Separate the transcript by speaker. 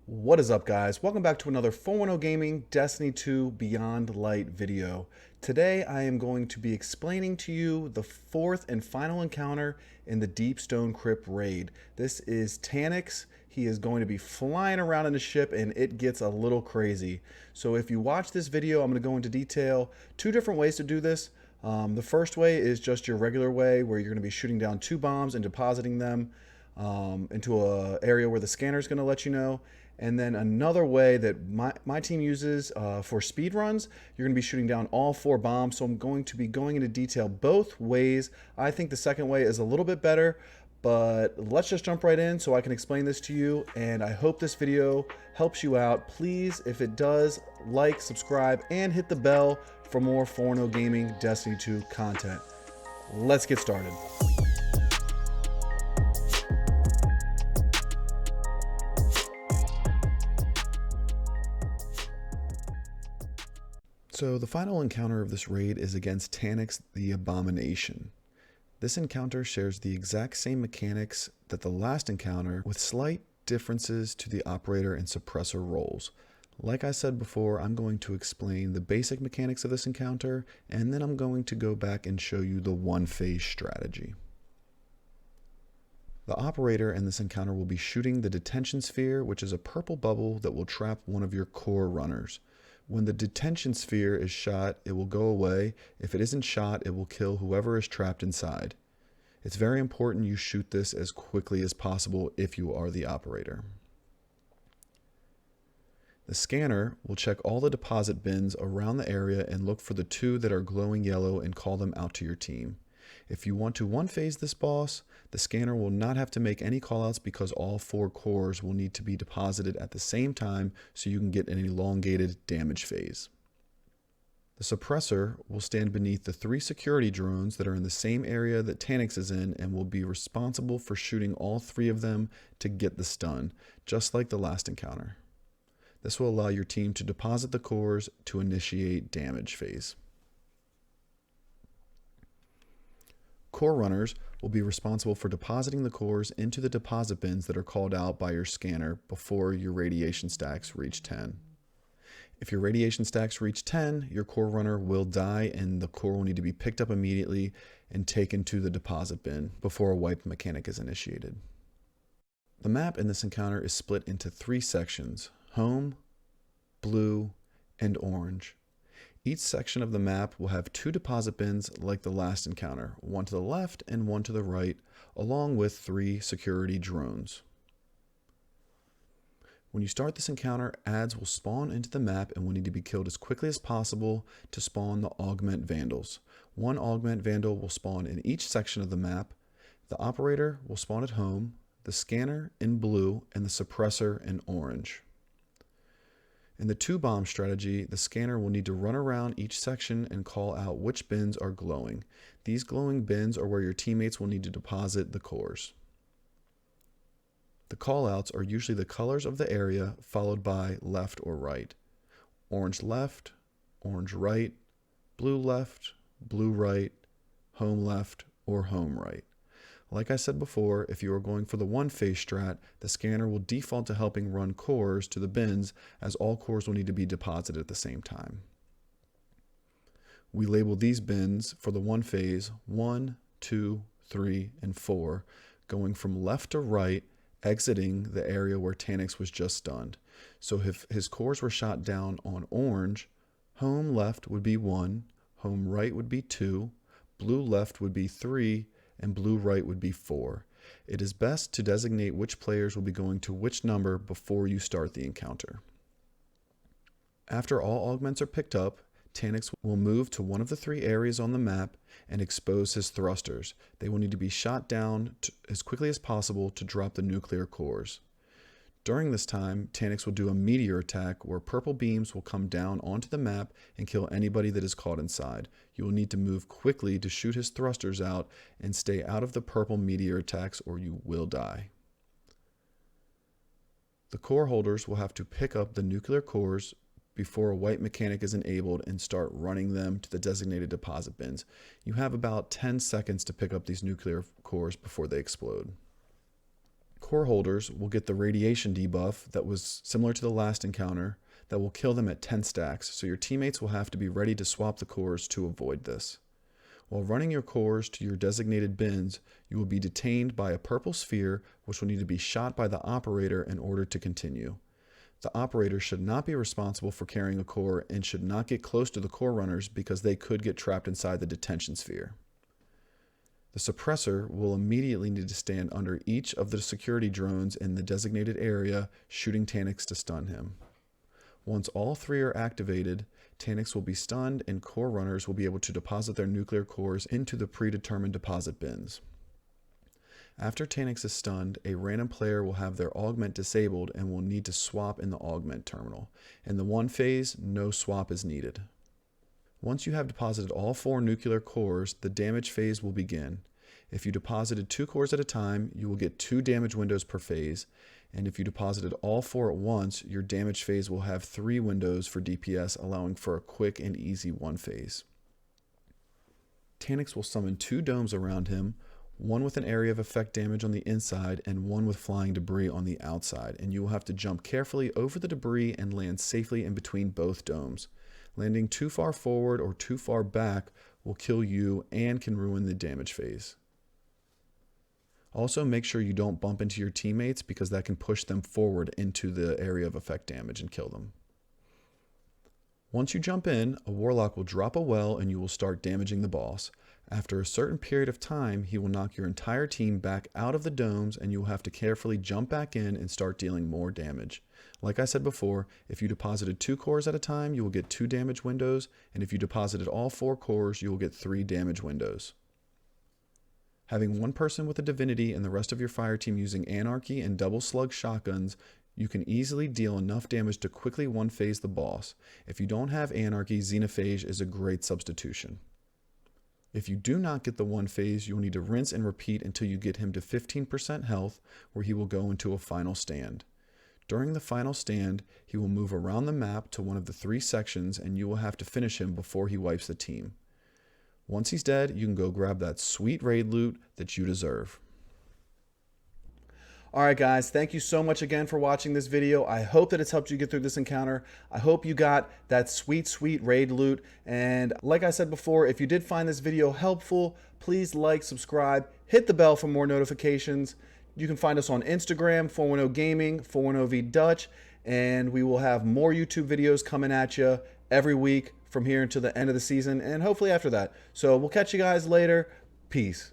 Speaker 1: What is up, guys? Welcome back to another 410 Gaming Destiny 2 Beyond Light video. Today I am going to be explaining to you the fourth and final encounter in the Deep Stone Crypt raid. This is Taniks. He is going to be flying around in a ship and it gets a little crazy. So if you watch this video, I'm going to go into detail two different ways to do this. The first way is just your regular way where you're going to be shooting down two bombs and depositing them into an area where the scanner is going to let you know. And then another way that my team uses for speed runs, you're going to be shooting down all four bombs. So I'm going to be going into detail both ways. I think the second way is a little bit better, but let's just jump right in so I can explain this to you. And I hope this video helps you out. Please, if it does, like, subscribe, and hit the bell for more 410 Gaming Destiny 2 content. Let's get started. So the final encounter of this raid is against Taniks the Abomination. This encounter shares the exact same mechanics that the last encounter, with slight differences to the operator and suppressor roles. Like I said before, I'm going to explain the basic mechanics of this encounter, and then I'm going to go back and show you the one-phase strategy. The operator in this encounter will be shooting the detention sphere, which is a purple bubble that will trap one of your core runners. When the detention sphere is shot, it will go away. If it isn't shot, it will kill whoever is trapped inside. It's very important you shoot this as quickly as possible if you are the operator. The scanner will check all the deposit bins around the area and look for the two that are glowing yellow and call them out to your team. If you want to one-phase this boss, the scanner will not have to make any callouts because all four cores will need to be deposited at the same time so you can get an elongated damage phase. The suppressor will stand beneath the three security drones that are in the same area that Taniks is in and will be responsible for shooting all three of them to get the stun, just like the last encounter. This will allow your team to deposit the cores to initiate damage phase. Core runners will be responsible for depositing the cores into the deposit bins that are called out by your scanner before your radiation stacks reach 10. If your radiation stacks reach 10, your core runner will die and the core will need to be picked up immediately and taken to the deposit bin before a wipe mechanic is initiated. The map in this encounter is split into three sections: home, blue, and orange. Each section of the map will have two deposit bins like the last encounter, one to the left and one to the right, along with three security drones. When you start this encounter, adds will spawn into the map and will need to be killed as quickly as possible to spawn the augment vandals. One augment vandal will spawn in each section of the map. The operator will spawn at home, the scanner in blue, and the suppressor in orange. In the two-bomb strategy, the scanner will need to run around each section and call out which bins are glowing. These glowing bins are where your teammates will need to deposit the cores. The callouts are usually the colors of the area followed by left or right. Orange left, orange right, blue left, blue right, home left, or home right. Like I said before, if you are going for the one-phase strat, the scanner will default to helping run cores to the bins, as all cores will need to be deposited at the same time. We label these bins for the one phase 1, 2, 3, and 4, going from left to right, exiting the area where Taniks was just stunned. So if his cores were shot down on orange, home left would be 1, home right would be 2, blue left would be 3, and blue right would be 4. It is best to designate which players will be going to which number before you start the encounter. After all augments are picked up, Taniks will move to one of the three areas on the map and expose his thrusters. They will need to be shot down as quickly as possible to drop the nuclear cores. During this time, Taniks will do a meteor attack where purple beams will come down onto the map and kill anybody that is caught inside. You will need to move quickly to shoot his thrusters out and stay out of the purple meteor attacks or you will die. The core holders will have to pick up the nuclear cores before a white mechanic is enabled and start running them to the designated deposit bins. You have about 10 seconds to pick up these nuclear cores before they explode. core holders will get the radiation debuff that was similar to the last encounter that will kill them at 10 stacks, so your teammates will have to be ready to swap the cores to avoid this. While running your cores to your designated bins, you will be detained by a purple sphere which will need to be shot by the operator in order to continue. The operator should not be responsible for carrying a core and should not get close to the core runners because they could get trapped inside the detention sphere. The suppressor will immediately need to stand under each of the security drones in the designated area, shooting Taniks to stun him. Once all three are activated, Taniks will be stunned and core runners will be able to deposit their nuclear cores into the predetermined deposit bins. After Taniks is stunned, a random player will have their augment disabled and will need to swap in the augment terminal. In the 1 phase, no swap is needed. Once you have deposited all 4 nuclear cores, the damage phase will begin. If you deposited 2 cores at a time, you will get 2 damage windows per phase, and if you deposited all 4 at once, your damage phase will have 3 windows for DPS, allowing for a quick and easy 1 phase. Taniks will summon 2 domes around him, one with an area of effect damage on the inside and one with flying debris on the outside, and you will have to jump carefully over the debris and land safely in between both domes. Landing too far forward or too far back will kill you and can ruin the damage phase. Also, make sure you don't bump into your teammates because that can push them forward into the area of effect damage and kill them. Once you jump in, a warlock will drop a well and you will start damaging the boss. After a certain period of time, he will knock your entire team back out of the domes and you will have to carefully jump back in and start dealing more damage. Like I said before, if you deposited 2 cores at a time, you will get 2 damage windows, and if you deposited all 4 cores, you will get 3 damage windows. Having one person with a divinity and the rest of your fire team using anarchy and double slug shotguns, you can easily deal enough damage to quickly 1-phase the boss. If you don't have anarchy, xenophage is a great substitution. If you do not get the 1 phase, you will need to rinse and repeat until you get him to 15% health, where he will go into a final stand. During the final stand, he will move around the map to one of the 3 sections and you will have to finish him before he wipes the team. Once he's dead, you can go grab that sweet raid loot that you deserve. Alright guys, thank you so much again for watching this video. I hope that it's helped you get through this encounter. I hope you got that sweet raid loot. And like I said before, if you did find this video helpful, please like, subscribe, hit the bell for more notifications. You can find us on Instagram, 410 Gaming, 410V Dutch, and we will have more YouTube videos coming at you every week from here until the end of the season and hopefully after that. So we'll catch you guys later. Peace.